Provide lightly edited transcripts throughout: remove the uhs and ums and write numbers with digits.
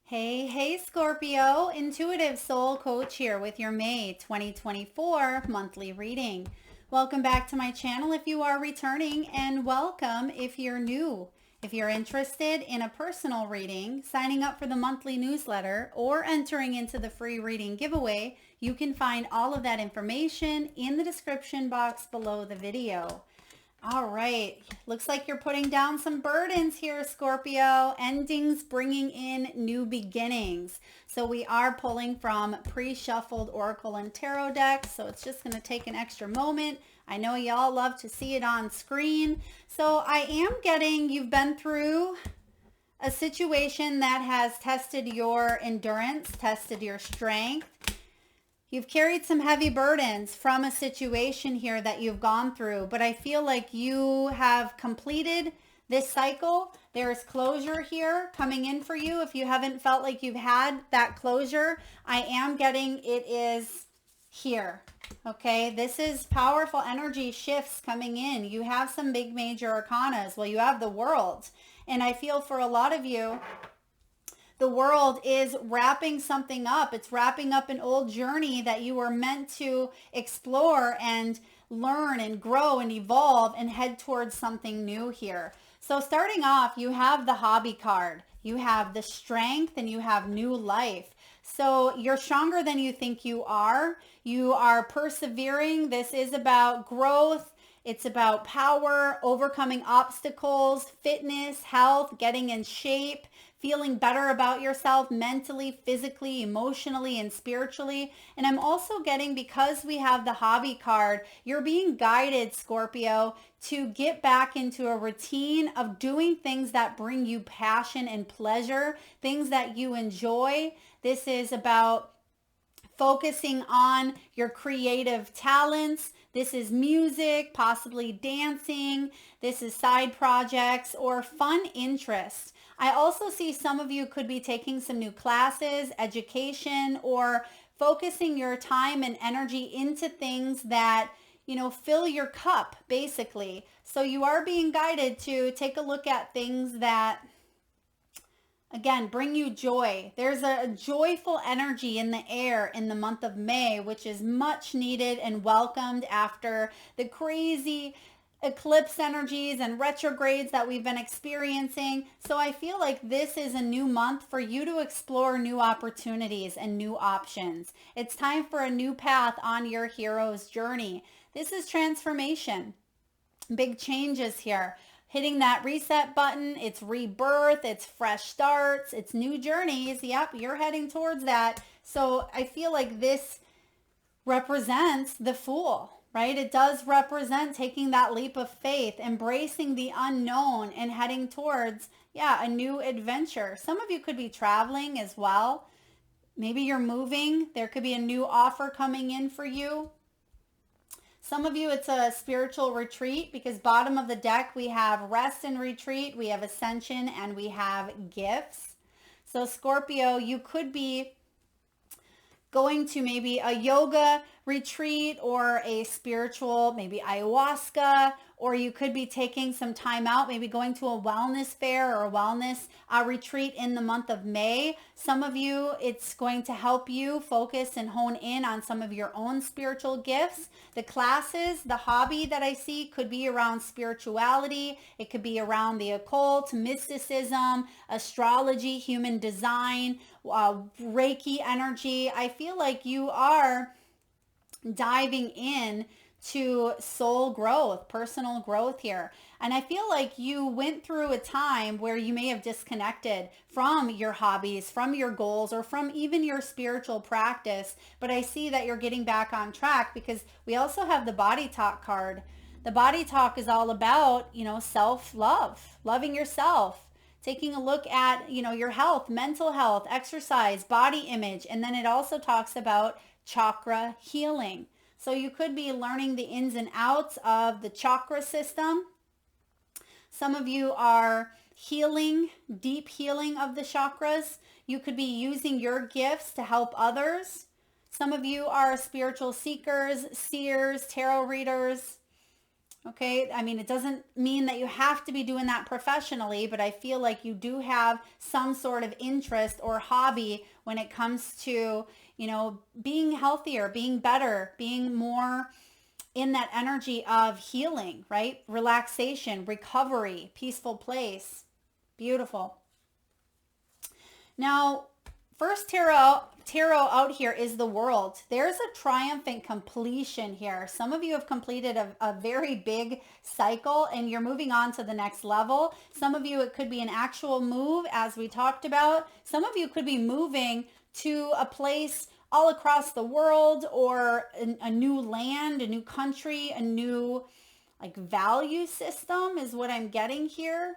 Hey, Scorpio, Intuitive Soul Coach here with your May 2024 monthly reading. Welcome back to my channel if you are returning, and welcome if you're new. If you're interested in a personal reading, signing up for the monthly newsletter, or entering into the free reading giveaway, you can find all of that information in the description box below the video. All right. Looks like you're putting down some burdens here, Scorpio. Endings bringing in new beginnings. So we are pulling from pre-shuffled Oracle and Tarot decks. So it's just going to take an extra moment. I know y'all love to see it on screen. So I am getting, you've been through a situation that has tested your endurance, tested your strength. You've carried some heavy burdens from a situation here that you've gone through, but I feel like you have completed this cycle. There's closure here coming in for you. If you haven't felt like you've had that closure, I am getting it is here. Okay, this is powerful energy shifts coming in. You have some big major arcanas. Well, you have the world. And I feel for a lot of you, the world is wrapping something up. It's wrapping up an old journey that you were meant to explore and learn and grow and evolve and head towards something new here. So starting off, you have the hobby card. You have the strength and you have new life. So you're stronger than you think you are. You are persevering. This is about growth. It's about power, overcoming obstacles, fitness, health, getting in shape, feeling better about yourself mentally, physically, emotionally, and spiritually. And I'm also getting, because we have the hobby card, you're being guided, Scorpio, to get back into a routine of doing things that bring you passion and pleasure, things that you enjoy. This is about focusing on your creative talents. This is music, possibly dancing. This is side projects or fun interests. I also see some of you could be taking some new classes, education, or focusing your time and energy into things that, fill your cup, basically. So you are being guided to take a look at things that, again, bring you joy. There's a joyful energy in the air in the month of May, which is much needed and welcomed after the crazy eclipse energies and retrogrades that we've been experiencing. So I feel like this is a new month for you to explore new opportunities and new options. It's time for a new path on your hero's journey. This is transformation. Big changes here. Hitting that reset button, it's rebirth, it's fresh starts, it's new journeys. Yep, you're heading towards that. So I feel like this represents the Fool, right? It does represent taking that leap of faith, embracing the unknown, and heading towards, a new adventure. Some of you could be traveling as well. Maybe you're moving. There could be a new offer coming in for you. Some of you, it's a spiritual retreat, because bottom of the deck, we have rest and retreat, we have ascension, and we have gifts. So Scorpio, you could be going to maybe a yoga retreat or a spiritual, maybe ayahuasca, or you could be taking some time out, maybe going to a wellness fair or a wellness retreat in the month of May. Some of you, it's going to help you focus and hone in on some of your own spiritual gifts. The classes, the hobby that I see could be around spirituality. It could be around the occult, mysticism, astrology, human design, Reiki energy. I feel like you are diving in to soul growth, personal growth here. And I feel like you went through a time where you may have disconnected from your hobbies, from your goals, or from even your spiritual practice. But I see that you're getting back on track, because we also have the body talk card. The body talk is all about, self-love, loving yourself, taking a look at, your health, mental health, exercise, body image. And then it also talks about chakra healing. So you could be learning the ins and outs of the chakra system. Some of you are healing, deep healing of the chakras. You could be using your gifts to help others. Some of you are spiritual seekers, seers, tarot readers. Okay, I mean, it doesn't mean that you have to be doing that professionally, but I feel like you do have some sort of interest or hobby when it comes to, being healthier, being better, being more in that energy of healing, right? Relaxation, recovery, peaceful place. Beautiful. Now, first tarot out here is the World. There's a triumphant completion here. Some of you have completed a very big cycle and you're moving on to the next level. Some of you, it could be an actual move, as we talked about. Some of you could be moving to a place all across the world, or a new land, a new country, a new value system is what I'm getting here.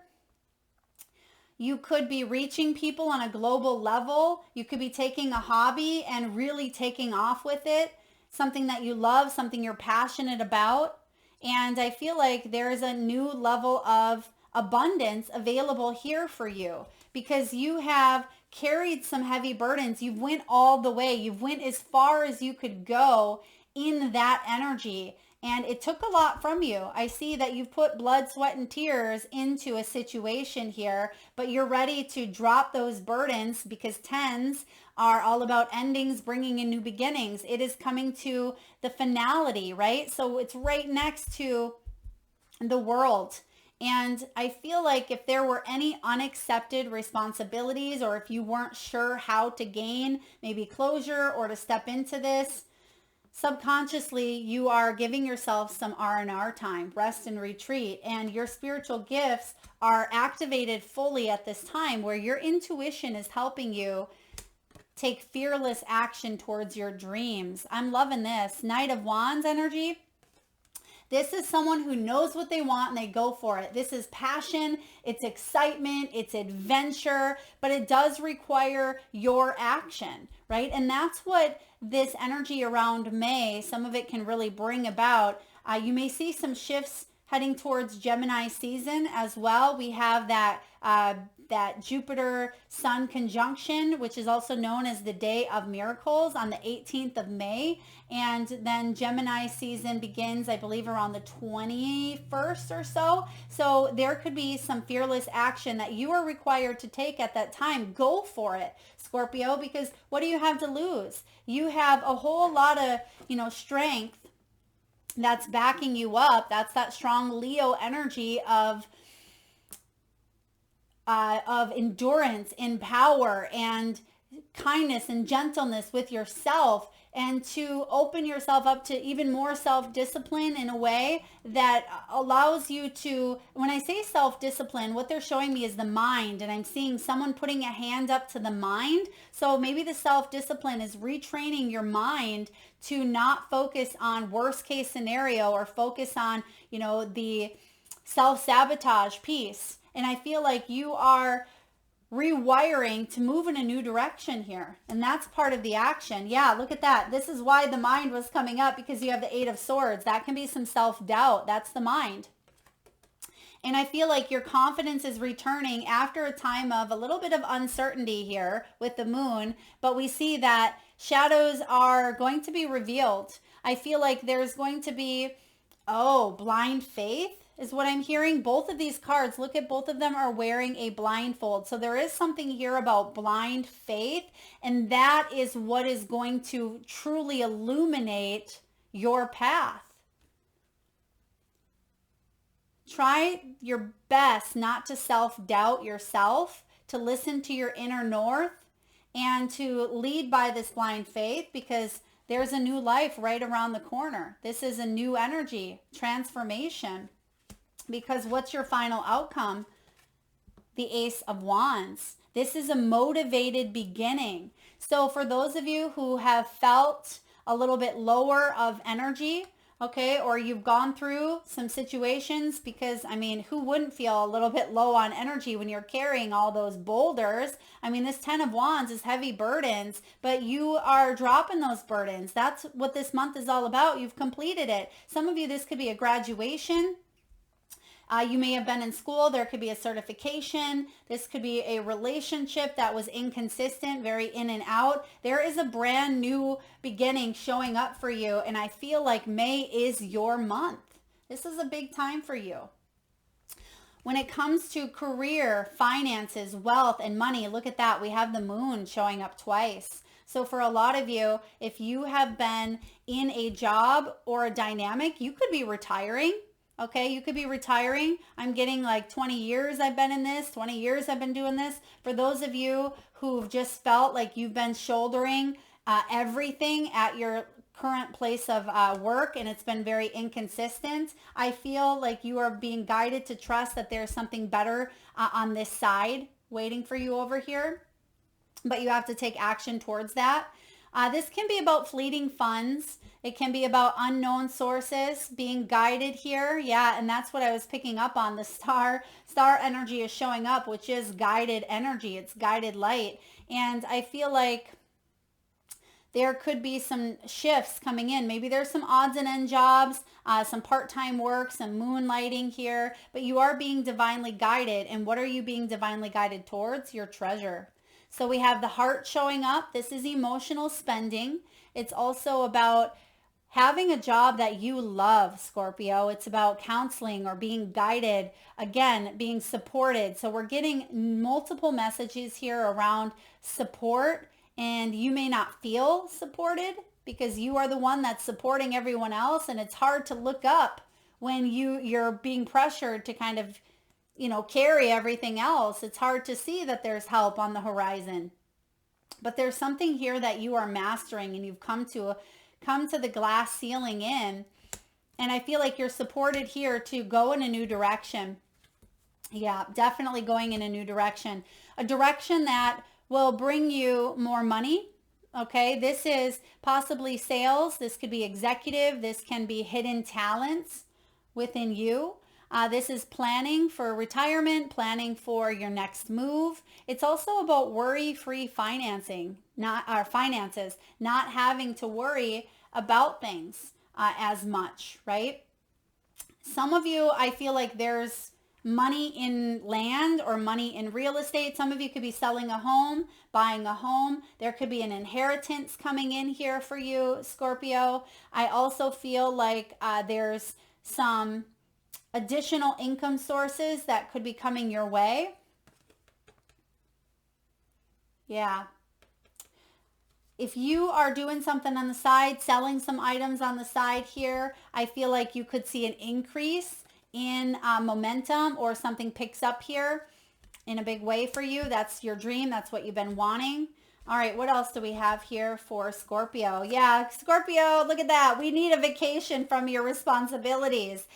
You could be reaching people on a global level. You could be taking a hobby and really taking off with it, something that you love, something you're passionate about. And I feel like there's a new level of abundance available here for you because you have carried some heavy burdens. You've went all the way. You've went as far as you could go in that energy. And it took a lot from you. I see that you've put blood, sweat, and tears into a situation here, but you're ready to drop those burdens because tens are all about endings, bringing in new beginnings. It is coming to the finality, right? So it's right next to the World. And I feel like if there were any unaccepted responsibilities, or if you weren't sure how to gain maybe closure or to step into this, subconsciously, you are giving yourself some R&R time, rest and retreat, and your spiritual gifts are activated fully at this time where your intuition is helping you take fearless action towards your dreams. I'm loving this. Knight of Wands energy. This is someone who knows what they want and they go for it. This is passion, it's excitement, it's adventure, but it does require your action, right? And that's what this energy around May, some of it can really bring about. You may see some shifts heading towards Gemini season as well. We have that Jupiter Sun conjunction, which is also known as the Day of Miracles, on the 18th of May. And then Gemini season begins, I believe, around the 21st or so. So there could be some fearless action that you are required to take at that time. Go for it, Scorpio, because what do you have to lose? You have a whole lot of, strength that's backing you up. That's that strong Leo energy of endurance and power and kindness and gentleness with yourself, and to open yourself up to even more self-discipline in a way that allows you to, when I say self-discipline, what they're showing me is the mind, and I'm seeing someone putting a hand up to the mind. So maybe the self-discipline is retraining your mind to not focus on worst case scenario or focus on, the self-sabotage piece. And I feel like you are rewiring to move in a new direction here. And that's part of the action. Yeah, look at that. This is why the mind was coming up, because you have the Eight of Swords. That can be some self-doubt. That's the mind. And I feel like your confidence is returning after a time of a little bit of uncertainty here with the moon. But we see that shadows are going to be revealed. I feel like there's going to be, blind faith is what I'm hearing. Both of these cards, look at both of them are wearing a blindfold. So there is something here about blind faith, and that is what is going to truly illuminate your path. Try your best not to self-doubt yourself, to listen to your inner north, and to lead by this blind faith, because there's a new life right around the corner. This is a new energy, transformation. Because what's your final outcome? The Ace of Wands. This is a motivated beginning. So for those of you who have felt a little bit lower of energy, okay, or you've gone through some situations, because who wouldn't feel a little bit low on energy when you're carrying all those boulders? This 10 of Wands is heavy burdens, but you are dropping those burdens. That's what this month is all about. You've completed it. Some of you, this could be a graduation. You may have been in school. There could be a certification. This could be a relationship that was inconsistent, very in and out. There is a brand new beginning showing up for you. And I feel like May is your month. This is a big time for you. When it comes to career, finances, wealth, and money, look at that. We have the moon showing up twice. So for a lot of you, if you have been in a job or a dynamic, you could be retiring. Okay, you could be retiring. I'm getting like 20 years I've been in this, 20 years I've been doing this. For those of you who've just felt like you've been shouldering everything at your current place of work and it's been very inconsistent, I feel like you are being guided to trust that there's something better on this side waiting for you over here. But you have to take action towards that. This can be about fleeting funds. It can be about unknown sources being guided here. Yeah, and that's what I was picking up on. The star energy is showing up, which is guided energy. It's guided light. And I feel like there could be some shifts coming in. Maybe there's some odds and end jobs, some part-time work, some moonlighting here, but you are being divinely guided. And what are you being divinely guided towards? Your treasure. So we have the heart showing up. This is emotional spending. It's also about having a job that you love, Scorpio. It's about counseling or being guided, again, being supported. So we're getting multiple messages here around support, and you may not feel supported because you are the one that's supporting everyone else, and it's hard to look up when you're being pressured to kind of carry everything else. It's hard to see that there's help on the horizon. But there's something here that you are mastering, and you've come to the glass ceiling in. And I feel like you're supported here to go in a new direction. Yeah, definitely going in a new direction. A direction that will bring you more money. Okay, this is possibly sales. This could be executive. This can be hidden talents within you. This is planning for retirement, planning for your next move. It's also about worry-free financing, finances, not having to worry about things as much, right? Some of you, I feel like there's money in land or money in real estate. Some of you could be selling a home, buying a home. There could be an inheritance coming in here for you, Scorpio. I also feel like there's some additional income sources that could be coming your way. Yeah. If you are doing something on the side, selling some items on the side here, I feel like you could see an increase in momentum, or something picks up here in a big way for you. That's your dream. That's what you've been wanting. All right, what else do we have here for Scorpio? Yeah, Scorpio, look at that. We need a vacation from your responsibilities.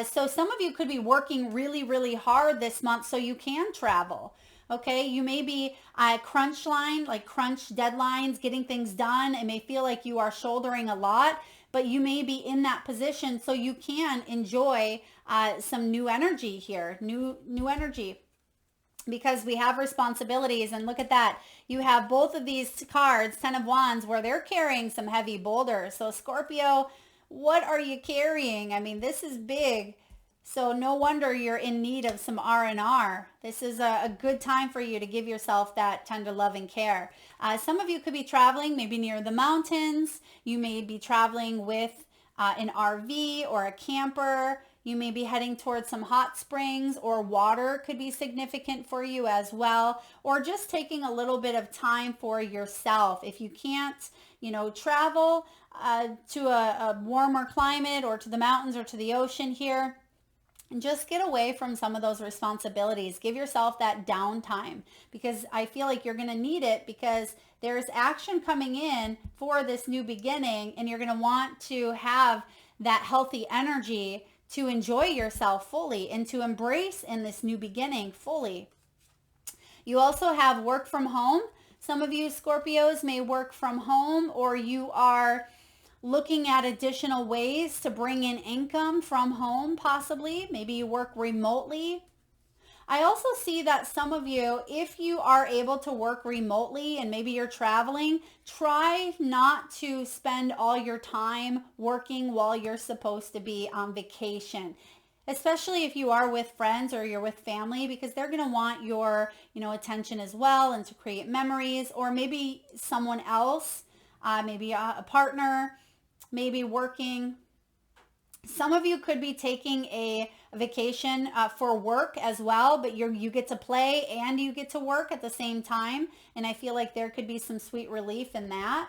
So some of you could be working really, really hard this month so you can travel. Okay, you may be crunch deadlines, getting things done. It may feel like you are shouldering a lot, but you may be in that position so you can enjoy some new energy here, new energy. Because we have responsibilities, and look at that. You have both of these cards, 10 of Wands, where they're carrying some heavy boulders. So Scorpio, what are you carrying? I mean, this is big. So no wonder you're in need of some R&R. This is a good time for you to give yourself that tender love and care. Some of you could be traveling maybe near the mountains. You may be traveling with an RV or a camper. You may be heading towards some hot springs, or water could be significant for you as well, or just taking a little bit of time for yourself. If you can't, travel to a warmer climate or to the mountains or to the ocean here, and just get away from some of those responsibilities. Give yourself that downtime, because I feel like you're going to need it, because there's action coming in for this new beginning, and you're going to want to have that healthy energy to enjoy yourself fully and to embrace in this new beginning fully. You also have work from home. Some of you Scorpios may work from home, or you are looking at additional ways to bring in income from home, possibly. Maybe you work remotely. I also see that some of you, if you are able to work remotely and maybe you're traveling, try not to spend all your time working while you're supposed to be on vacation, especially if you are with friends or you're with family, because they're going to want your, attention as well, and to create memories. Or maybe someone else, maybe a partner, maybe working Some of you could be taking a vacation for work as well, but you get to play and you get to work at the same time. And I feel like there could be some sweet relief in that.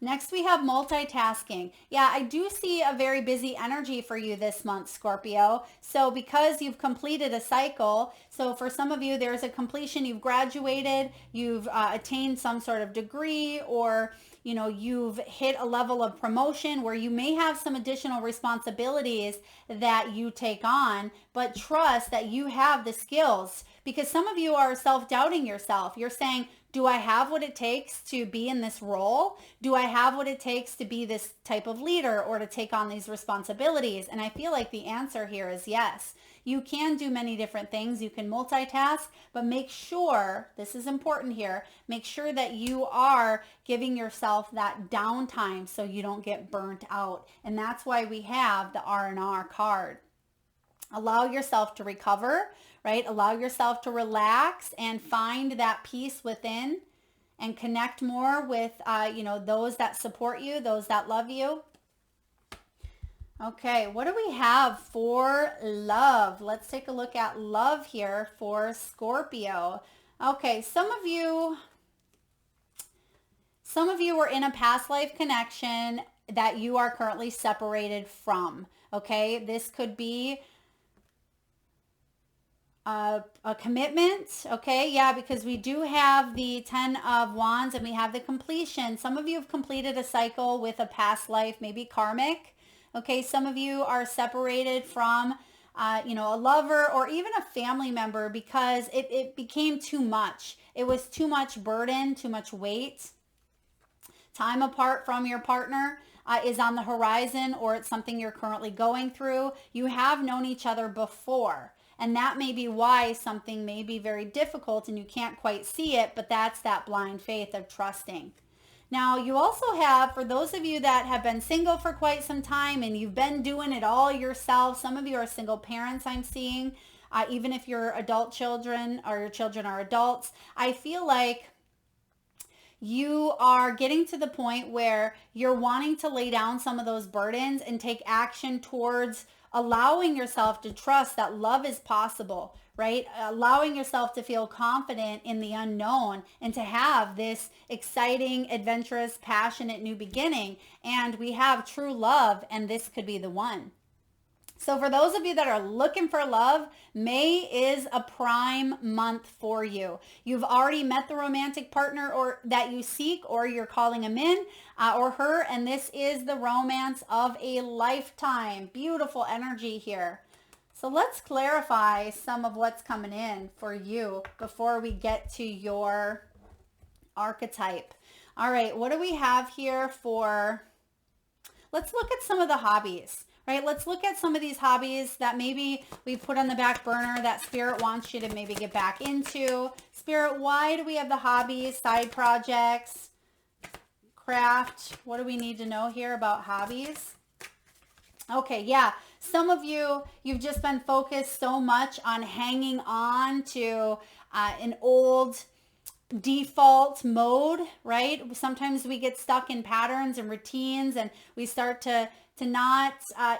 Next, we have multitasking. Yeah, I do see a very busy energy for you this month, Scorpio. So because you've completed a cycle, so for some of you, there's a completion, you've graduated, you've attained some sort of degree, or you've hit a level of promotion where you may have some additional responsibilities that you take on, but trust that you have the skills, because some of you are self-doubting yourself. You're saying, do I have what it takes to be in this role? Do I have what it takes to be this type of leader or to take on these responsibilities? And I feel like the answer here is yes. You can do many different things. You can multitask, but make sure, this is important here, make sure that you are giving yourself that downtime so you don't get burnt out. And that's why we have the R&R card. Allow yourself to recover, right? Allow yourself to relax and find that peace within and connect more with, those that support you, those that love you. Okay, what do we have for love? Let's take a look at love here for Scorpio. Okay, some of you were in a past life connection that you are currently separated from. Okay, this could be a commitment. Okay, yeah, because we do have the 10 of Wands and we have the completion. Some of you have completed a cycle with a past life, maybe karmic. Okay, some of you are separated from a lover or even a family member because it became too much. It was too much burden, too much weight. Time apart from your partner is on the horizon, or it's something you're currently going through. You have known each other before, and that may be why something may be very difficult and you can't quite see it, but that's that blind faith of trusting. Now, you also have, for those of you that have been single for quite some time and you've been doing it all yourself, some of you are single parents I'm seeing, even if you're adult children or your children are adults, I feel like you are getting to the point where you're wanting to lay down some of those burdens and take action towards allowing yourself to trust that love is possible, right? Allowing yourself to feel confident in the unknown and to have this exciting, adventurous, passionate new beginning. And we have true love, and this could be the one. So for those of you that are looking for love, May is a prime month for you. You've already met the romantic partner or that you seek, or you're calling him in or her, and this is the romance of a lifetime. Beautiful energy here. So let's clarify some of what's coming in for you before we get to your archetype. All right, what do we have here for, let's look at some of the hobbies. Right, let's look at some of these hobbies that maybe we put on the back burner that Spirit wants you to maybe get back into. Spirit, why do we have the hobbies, side projects, craft? What do we need to know here about hobbies? Okay, yeah, some of you, you've just been focused so much on hanging on to an old default mode, right? Sometimes we get stuck in patterns and routines and we start to not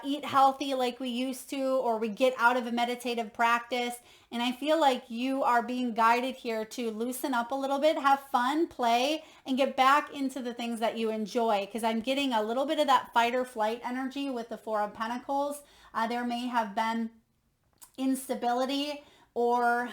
eat healthy like we used to, or we get out of a meditative practice. And I feel like you are being guided here to loosen up a little bit, have fun, play, and get back into the things that you enjoy. Because I'm getting a little bit of that fight or flight energy with the Four of Pentacles. There may have been instability or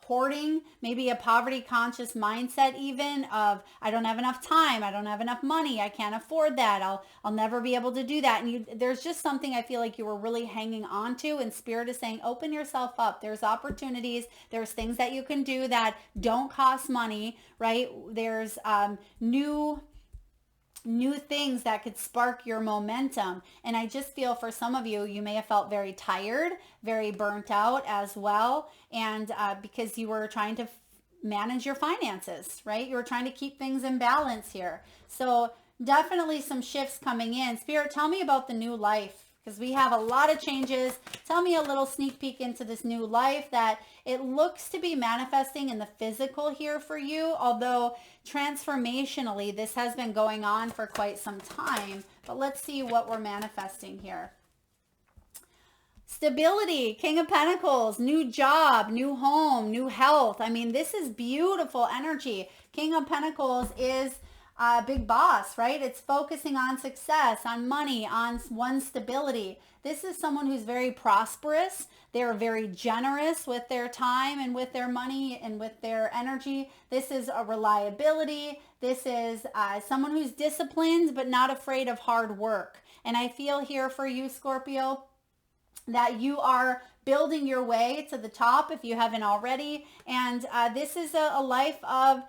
hoarding, maybe a poverty conscious mindset even of, I don't have enough time, I don't have enough money, I can't afford that, I'll never be able to do that. And there's just something I feel like you were really hanging on to, and Spirit is saying, open yourself up. There's opportunities, there's things that you can do that don't cost money, right? There's new things that could spark your momentum. And I just feel for some of you, you may have felt very tired, very burnt out as well. And because you were trying to manage your finances, right? You were trying to keep things in balance here. So definitely some shifts coming in. Spirit, tell me about the new life because we have a lot of changes. Tell me a little sneak peek into this new life that it looks to be manifesting in the physical here for you, although transformationally this has been going on for quite some time. But let's see what we're manifesting here. Stability, King of Pentacles, new job, new home, new health. I mean, this is beautiful energy. King of Pentacles is a big boss, right? It's focusing on success, on money, on one's stability. This is someone who's very prosperous. They're very generous with their time and with their money and with their energy. This is a reliability. This is someone who's disciplined but not afraid of hard work. And I feel here for you, Scorpio, that you are building your way to the top if you haven't already. And this is a life of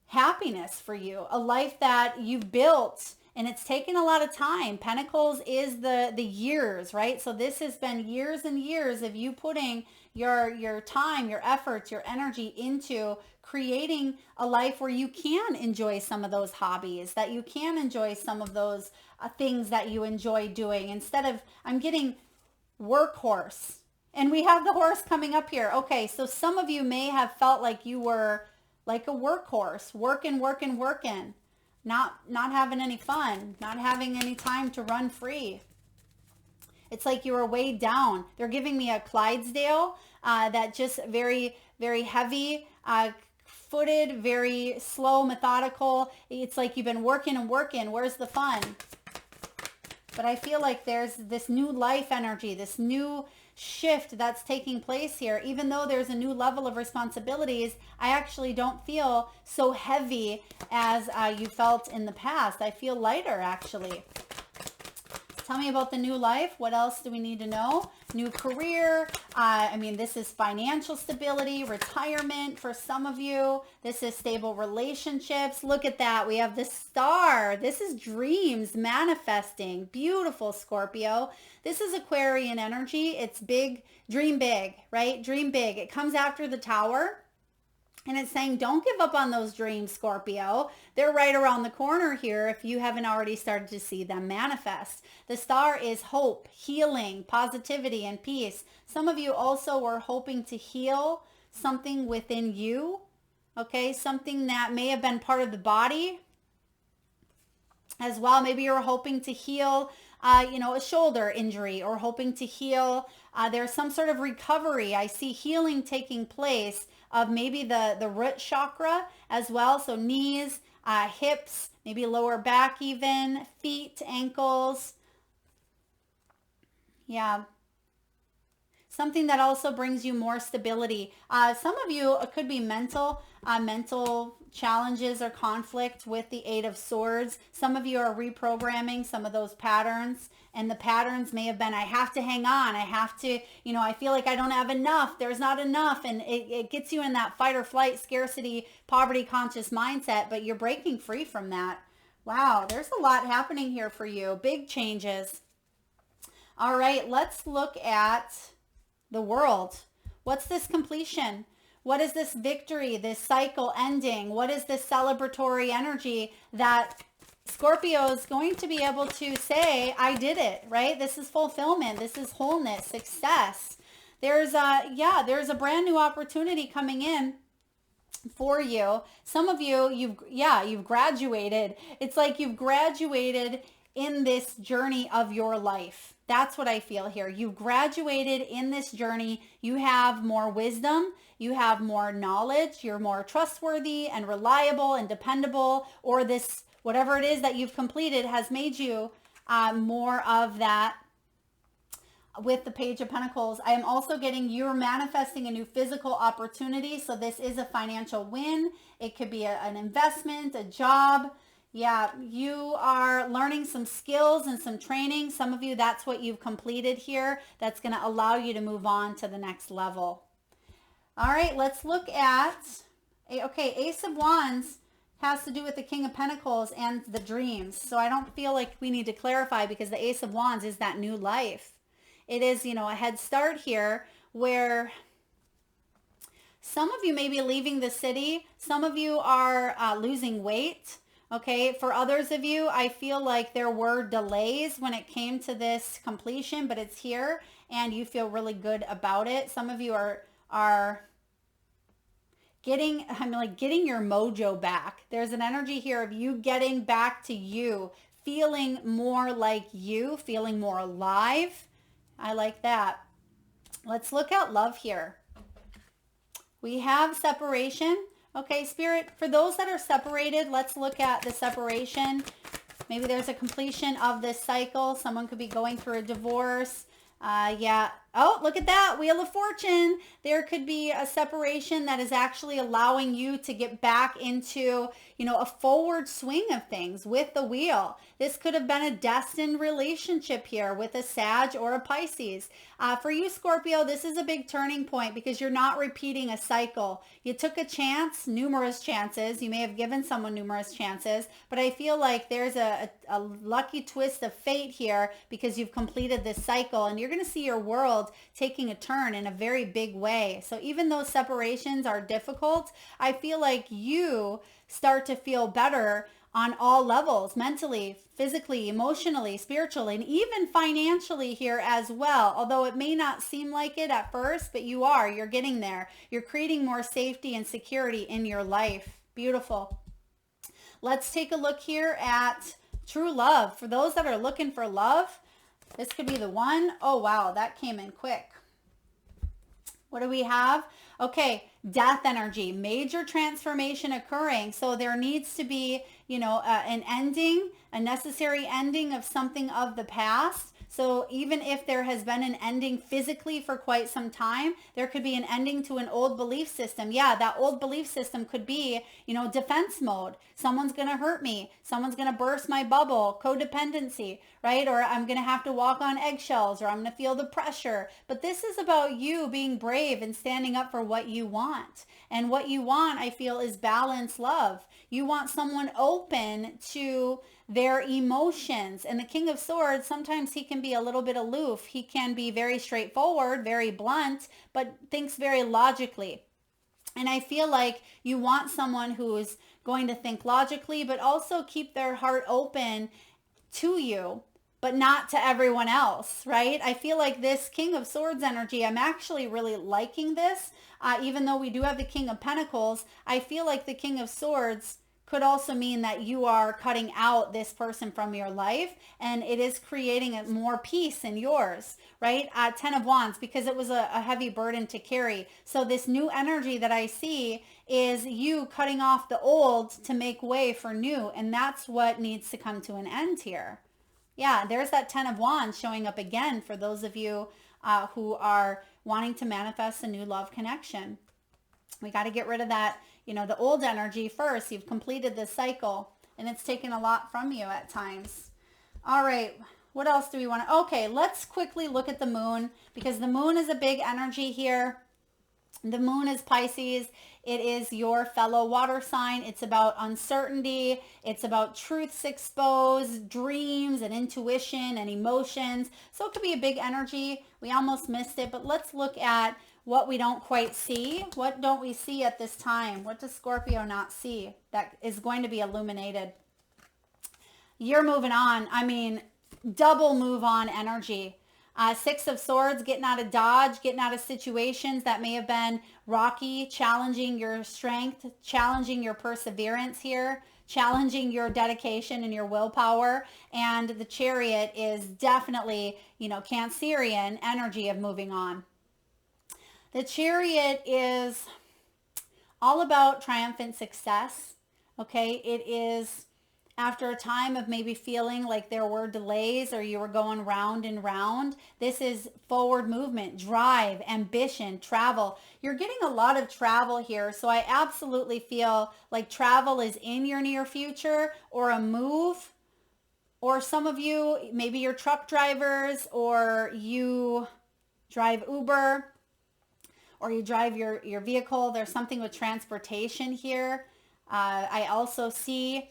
happiness for you, a life that you've built, and it's taken a lot of time. Pentacles is the years, right? So this has been years and years of you putting your time, your efforts, your energy into creating a life where you can enjoy some of those hobbies, that you can enjoy some of those things that you enjoy doing, instead of, I'm getting workhorse. And we have the horse coming up here. Okay, so some of you may have felt like you were like a workhorse, working, not having any fun, not having any time to run free. It's like you were weighed down. They're giving me a Clydesdale that just very, very heavy, footed, very slow, methodical. It's like you've been working and working. Where's the fun? But I feel like there's this new life energy, this new shift that's taking place here. Even though there's a new level of responsibilities, I actually don't feel so heavy as you felt in the past. I feel lighter, actually. Tell me about the new life. What else do we need to know? New career. I mean, this is financial stability, retirement for some of you. This is stable relationships. Look at that. We have the star. This is dreams manifesting. Beautiful, Scorpio. This is Aquarian energy. It's big. Dream big, right? Dream big. It comes after the tower. And it's saying, don't give up on those dreams, Scorpio. They're right around the corner here if you haven't already started to see them manifest. The star is hope, healing, positivity, and peace. Some of you also were hoping to heal something within you, okay? Something that may have been part of the body as well. Maybe you're hoping to heal a shoulder injury, or hoping to heal. There's some sort of recovery. I see healing taking place of maybe the root chakra as well. So knees, hips, maybe lower back even, feet, ankles. Yeah. Something that also brings you more stability. Some of you, it could be mental challenges or conflict with the Eight of Swords. Some of you are reprogramming some of those patterns, and the patterns may have been, I have to hang on. I have to, I feel like I don't have enough. There's not enough. And it gets you in that fight or flight, scarcity, poverty conscious mindset, but you're breaking free from that. Wow, there's a lot happening here for you. Big changes. All right, let's look at the world. What's this completion? What is this victory, this cycle ending? What is this celebratory energy that Scorpio is going to be able to say, I did it, right? This is fulfillment. This is wholeness, success. There's a brand new opportunity coming in for you. Some of you, you've graduated. It's like you've graduated in this journey of your life. That's what I feel here. You've graduated in this journey. You have more wisdom. You have more knowledge. You're more trustworthy and reliable and dependable, or this, whatever it is that you've completed has made you more of that. With the Page of Pentacles, I am also getting you're manifesting a new physical opportunity. So this is a financial win. It could be an investment, a job. Yeah, you are learning some skills and some training. Some of you, that's what you've completed here. That's going to allow you to move on to the next level. All right, let's look at, okay, Ace of Wands has to do with the King of Pentacles and the dreams. So I don't feel like we need to clarify, because the Ace of Wands is that new life. It is, a head start here where some of you may be leaving the city. Some of you are losing weight. Okay, for others of you, I feel like there were delays when it came to this completion, but it's here and you feel really good about it. Some of you are getting your mojo back. There's an energy here of you getting back to you, feeling more like you, feeling more alive. I like that. Let's look at love here. We have separation. Okay, Spirit, for those that are separated, let's look at the separation. Maybe there's a completion of this cycle. Someone could be going through a divorce. Yeah. Oh, look at that. Wheel of Fortune. There could be a separation that is actually allowing you to get back into, a forward swing of things with the wheel. This could have been a destined relationship here with a Sag or a Pisces. For you, Scorpio, this is a big turning point because you're not repeating a cycle. You took a chance, numerous chances. You may have given someone numerous chances, but I feel like there's a lucky twist of fate here because you've completed this cycle and you're going to see your world taking a turn in a very big way. So even though separations are difficult, I feel like you start to feel better on all levels, mentally, physically, emotionally, spiritually, and even financially here as well. Although it may not seem like it at first, but you're getting there. You're creating more safety and security in your life. Beautiful. Let's take a look here at true love. For those that are looking for love, this could be the one. Oh, wow, that came in quick. What do we have? Okay, death energy, major transformation occurring. So there needs to be, an ending, a necessary ending of something of the past. So even if there has been an ending physically for quite some time, there could be an ending to an old belief system. Yeah, that old belief system could be, defense mode. Someone's going to hurt me. Someone's going to burst my bubble, codependency, right? Or I'm going to have to walk on eggshells, or I'm going to feel the pressure. But this is about you being brave and standing up for what you want. And what you want, I feel, is balanced love. You want someone open to their emotions. And the King of Swords, sometimes he can be a little bit aloof. He can be very straightforward, very blunt, but thinks very logically. And I feel like you want someone who's going to think logically, but also keep their heart open to you, but not to everyone else, right? I feel like this King of Swords energy, I'm actually really liking this. Even though we do have the King of Pentacles, I feel like the King of Swords could also mean that you are cutting out this person from your life, and it is creating more peace in yours, right? 10 of Wands, because it was a heavy burden to carry. So this new energy that I see is you cutting off the old to make way for new, and that's what needs to come to an end here. Yeah, there's that 10 of Wands showing up again for those of you who are wanting to manifest a new love connection. We got to get rid of that, the old energy first. You've completed this cycle and it's taken a lot from you at times. All right. What else do we want to? Okay, let's quickly look at the moon because the moon is a big energy here. The moon is Pisces. It is your fellow water sign. It's about uncertainty. It's about truths exposed, dreams and intuition and emotions. So it could be a big energy. We almost missed it, but let's look at what we don't quite see. What don't we see at this time? What does Scorpio not see that is going to be illuminated? You're moving on. I mean, double move on energy. 6 of Swords, getting out of dodge, getting out of situations that may have been rocky, challenging your strength, challenging your perseverance here, challenging your dedication and your willpower. And the Chariot is definitely, Cancerian energy of moving on. The Chariot is all about triumphant success. Okay, it is after a time of maybe feeling like there were delays or you were going round and round. This is forward movement, drive, ambition, travel. You're getting a lot of travel here. So I absolutely feel like travel is in your near future, or a move. Or some of you, maybe you're truck drivers, or you drive Uber, or you drive your vehicle. There's something with transportation here. I also see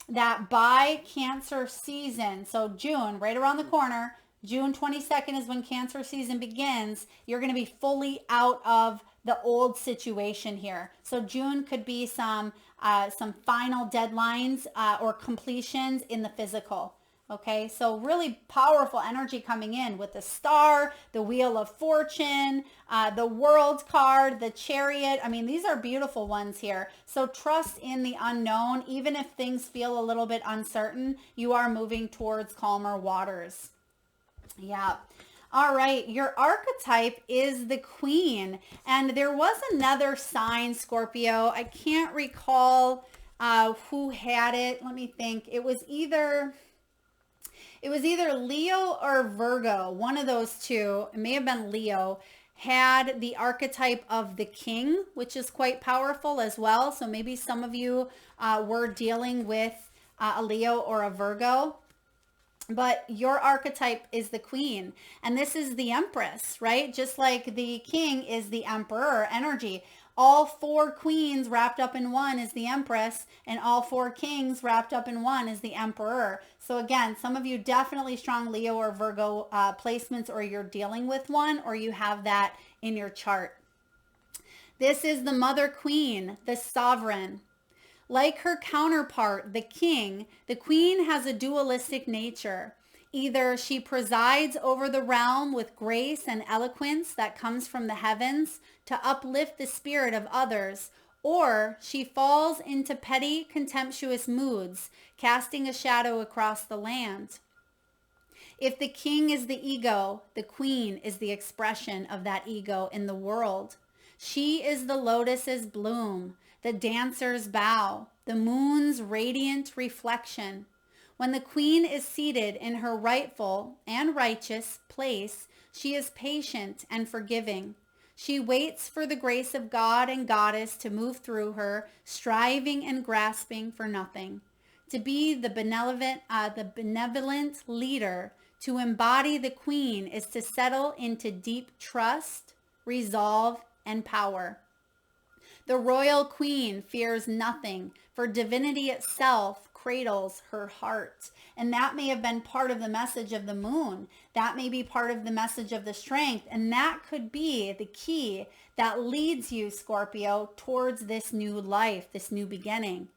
that by Cancer season, so June, right around the corner, June 22nd is when Cancer season begins. You're going to be fully out of the old situation here. So June could be some final deadlines or completions in the physical. Okay, so really powerful energy coming in with the Star, the Wheel of Fortune, the World card, the Chariot. I mean, these are beautiful ones here. So trust in the unknown. Even if things feel a little bit uncertain, you are moving towards calmer waters. Yeah. All right, your archetype is the Queen. And there was another sign, Scorpio. I can't recall who had it. Let me think. It was either Leo or Virgo. One of those two, it may have been Leo, had the archetype of the King, which is quite powerful as well. So maybe some of you were dealing with a Leo or a Virgo. But your archetype is the Queen, and this is the Empress, right? Just like the King is the Emperor energy. All four queens wrapped up in one is the Empress, and all four kings wrapped up in one is the Emperor. So again, some of you definitely strong Leo or Virgo placements, or you're dealing with one, or you have that in your chart. This is the Mother Queen, the Sovereign. Like her counterpart, the King, the Queen has a dualistic nature. Either she presides over the realm with grace and eloquence that comes from the heavens to uplift the spirit of others, or she falls into petty, contemptuous moods, casting a shadow across the land. If the King is the ego, the Queen is the expression of that ego in the world. She is the lotus's bloom, the dancer's bow, the moon's radiant reflection. When the Queen is seated in her rightful and righteous place, she is patient and forgiving. She waits for the grace of God and Goddess to move through her, striving and grasping for nothing. To be the benevolent leader, to embody the Queen, is to settle into deep trust, resolve, and power. The royal Queen fears nothing, for divinity itself cradles her heart. And that may have been part of the message of the moon. That may be part of the message of the strength. And that could be the key that leads you, Scorpio, towards this new life, this new beginning.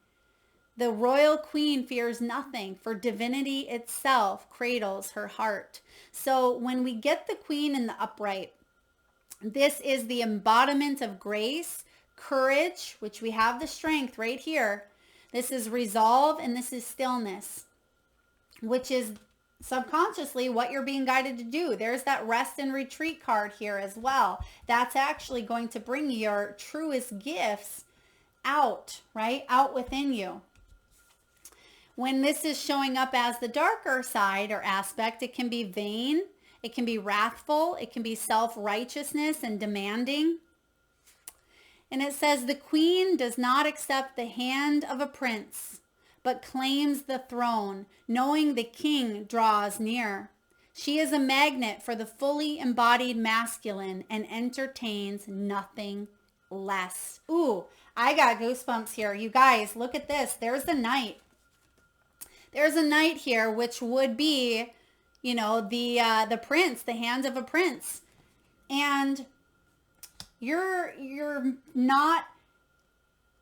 The royal Queen fears nothing, for divinity itself cradles her heart. So when we get the Queen in the upright, this is the embodiment of grace, courage, which we have the strength right here. This is resolve, and this is stillness, which is subconsciously what you're being guided to do. There's that rest and retreat card here as well. That's actually going to bring your truest gifts out, right? Out within you. When this is showing up as the darker side or aspect, it can be vain, it can be wrathful, it can be self-righteousness and demanding. And it says, the Queen does not accept the hand of a prince, but claims the throne, knowing the King draws near. She is a magnet for the fully embodied masculine and entertains nothing less. Ooh, I got goosebumps here. You guys, look at this. There's the Knight. There's a Knight here, which would be, you know, the prince, the hand of a prince. And you're not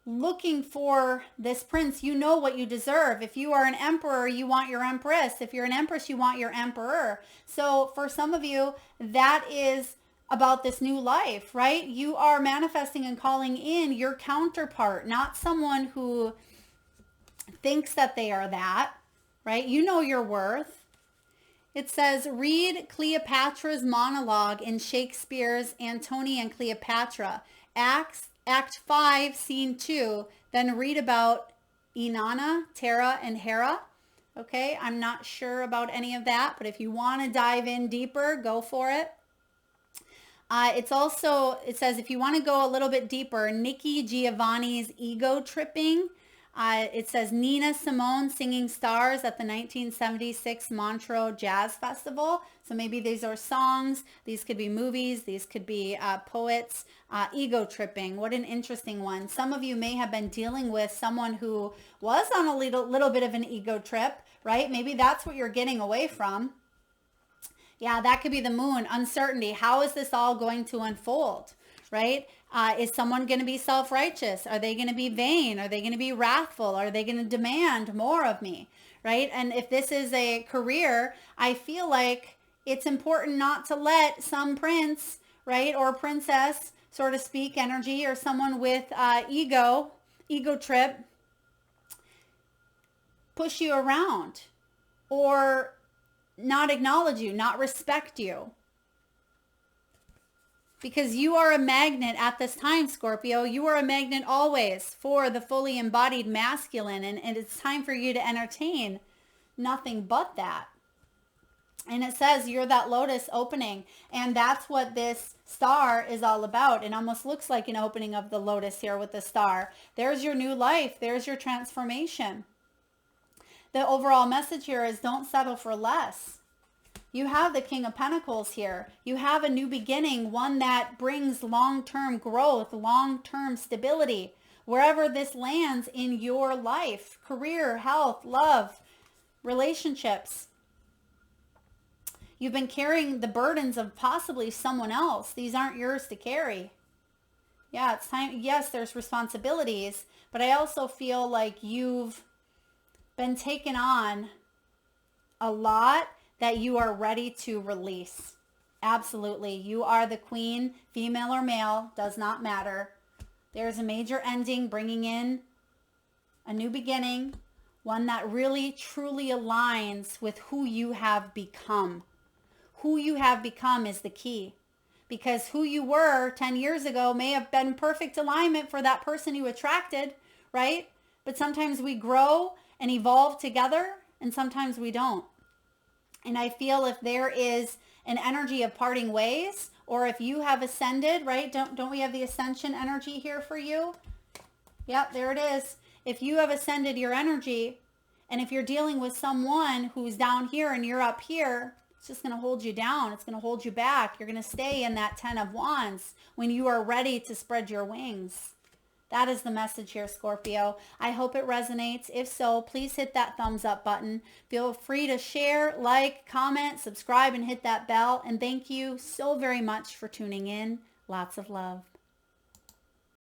looking for this prince. You know what you deserve. If you are an emperor, you want your empress. If you're an empress, you want your emperor. So for some of you, that is about this new life, right? You are manifesting and calling in your counterpart, not someone who thinks that they are that, right? You know your worth. It says, read Cleopatra's monologue in Shakespeare's Antony and Cleopatra, Act 5, Scene 2, then read about Inanna, Tara, and Hera. Okay, I'm not sure about any of that, but if you want to dive in deeper, go for it. It says, if you want to go a little bit deeper, Nikki Giovanni's Ego Tripping. It says Nina Simone singing stars at the 1976 Montreux Jazz Festival. So maybe these are songs. These could be movies. These could be poets. Ego tripping. What an interesting one. Some of you may have been dealing with someone who was on a little bit of an ego trip, right? Maybe that's what you're getting away from. Yeah, that could be the moon. Uncertainty. How is this all going to unfold, right? Is someone going to be self-righteous? Are they going to be vain? Are they going to be wrathful? Are they going to demand more of me? Right? And if this is a career, I feel like it's important not to let some prince, right, or princess, so to speak, energy, or someone with ego trip push you around or not acknowledge you, not respect you. Because you are a magnet at this time, Scorpio. You are a magnet always for the fully embodied masculine. And it's time for you to entertain nothing but that. And it says you're that lotus opening. And that's what this star is all about. It almost looks like an opening of the lotus here with the star. There's your new life. There's your transformation. The overall message here is don't settle for less. You have the King of Pentacles here. You have a new beginning, one that brings long-term growth, long-term stability, wherever this lands in your life, career, health, love, relationships. You've been carrying the burdens of possibly someone else. These aren't yours to carry. Yeah, it's time. Yes, there's responsibilities, but I also feel like you've been taken on a lot that you are ready to release. Absolutely. You are the queen, female or male, does not matter. There's a major ending bringing in a new beginning, one that really truly aligns with who you have become. Who you have become is the key, because who you were 10 years ago may have been perfect alignment for that person you attracted, right? But sometimes we grow and evolve together, and sometimes we don't. And I feel if there is an energy of parting ways, or if you have ascended, right? Don't we have the ascension energy here for you? Yep, there it is. If you have ascended your energy, and if you're dealing with someone who's down here and you're up here, it's just going to hold you down. It's going to hold you back. You're going to stay in that 10 of Wands when you are ready to spread your wings. That is the message here, Scorpio. I hope it resonates. If so, please hit that thumbs up button. Feel free to share, like, comment, subscribe, and hit that bell. And thank you so very much for tuning in. Lots of love.